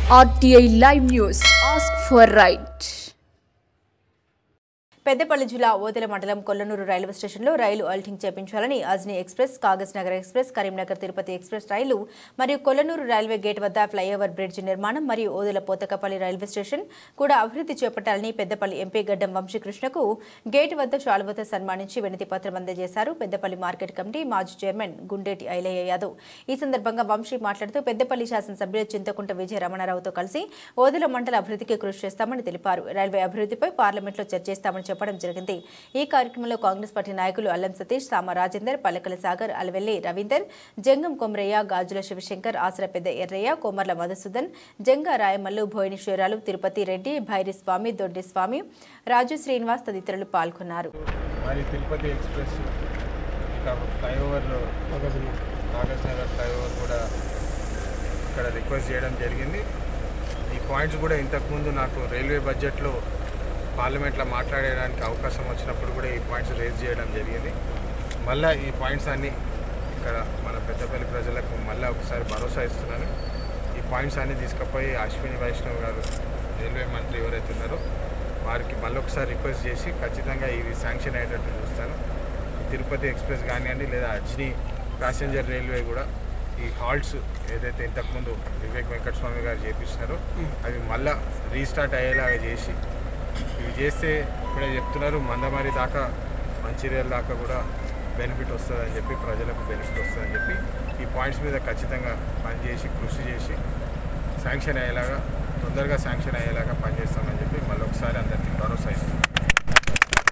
RTI Live News. Ask for right. Peddapalli జిల్లా ఓదెల మండలం Kolanoor railway స్టేషన్లో రైలు ఆల్టింగ్ చేపించాలని Ajni express, Kagaznagar express, Karimnagar Tirupati express రైలు మరియు కొల్లనూరు రైల్వే గేట్ వద్ద ఫ్లైఓవర్ బ్రిడ్జ్ నిర్మాణం మరియు ఓదెల పోతకపల్లి రైల్వే స్టేషన్ కూడా అభివృద్ధి చేపట్టాలని పెద్దపల్లి ఎంపీ గడ్డం వంశీకృష్ణకు గేట్ వద్ద శాలువతో సన్మానించి వినతి పత్రం అందజేశారు పెద్దపల్లి మార్కెట్ కమిటీ మాజీ చైర్మన్ గుండేటి ఐలయ్య యాదవ్. ఈ సందర్భంగా వంశీ మాట్లాడుతూ పెద్దపల్లి శాసనసభ్యులు చింతకుంట విజయ రమణారావుతో కలిసి ఓదెల మండల అభివృద్ధికి కృషి చేస్తామని తెలిపారు. రైల్వే అభివృద్ధిపై పార్లమెంట్లో చర్చిస్తామని చెప్పడం జరిగింది. ఈ కార్యక్రమంలో కాంగ్రెస్ పార్టీ నాయకులు అల్లం సతీష్, సామ రాజేందర్, పల్లకల సాగర్, అలవెల్లి రవీందర్, జంగం కొమరయ్య, గాజుల శివశంకర్, ఆసర పెద్ద ఎర్రయ్య, కోమర్ల మధుసూదన్, జంగా రాయమల్లు, భోయినేశ్వరాలు, తిరుపతి రెడ్డి, భైరి స్వామి, దొడ్డి స్వామి, రాజు శ్రీనివాస్ తదితరులు పాల్గొన్నారు. Tirupati express flyover Kagaz Nagar flyover కూడా ఇక్కడ రిక్వెస్ట్ చేయడం జరిగింది. ఈ పాయింట్స్ కూడా ఇంతకుముందు నాకు రైల్వే బడ్జెట్లో పార్లమెంట్లో మాట్లాడడానికి అవకాశం వచ్చినప్పుడు కూడా ఈ పాయింట్స్ రేజ్ చేయడం జరిగింది. మళ్ళీ ఈ పాయింట్స్ అన్నీ ఇక్కడ మన పెద్దపల్లి ప్రజలకు మళ్ళీ ఒకసారి భరోసా ఇస్తున్నాను. ఈ పాయింట్స్ అన్నీ తీసుకుపోయి అశ్విని వైష్ణవ్ గారు రైల్వే మంత్రి ఎవరైతే ఉన్నారో వారికి మళ్ళీ ఒకసారి రిక్వెస్ట్ చేసి ఖచ్చితంగా ఇది శాంక్షన్ అయ్యేటట్టు చూస్తాను. తిరుపతి ఎక్స్ప్రెస్ కానివ్వండి లేదా అజ్ని ప్యాసింజర్ రైల్వే కూడా ఈ హాల్ట్స్ ఏదైతే ఇంతకుముందు వివేక్ వెంకటస్వామి గారు చేపించినారో అవి మళ్ళీ రీస్టార్ట్ అయ్యేలాగా చేసి ఇవి చేస్తే ఇప్పుడే చెప్తున్నారు మందమారి దాకా మంచిర్యాల దాకా కూడా బెనిఫిట్ వస్తుందని చెప్పి ప్రజలకు బెనిఫిట్ వస్తుందని చెప్పి ఈ పాయింట్స్ మీద ఖచ్చితంగా పనిచేసి కృషి చేసి శాంక్షన్ అయ్యేలాగా తొందరగా శాంక్షన్ అయ్యేలాగా పనిచేస్తామని చెప్పి మళ్ళీ ఒకసారి అందరికీ భరోసా ఇస్తున్నాం.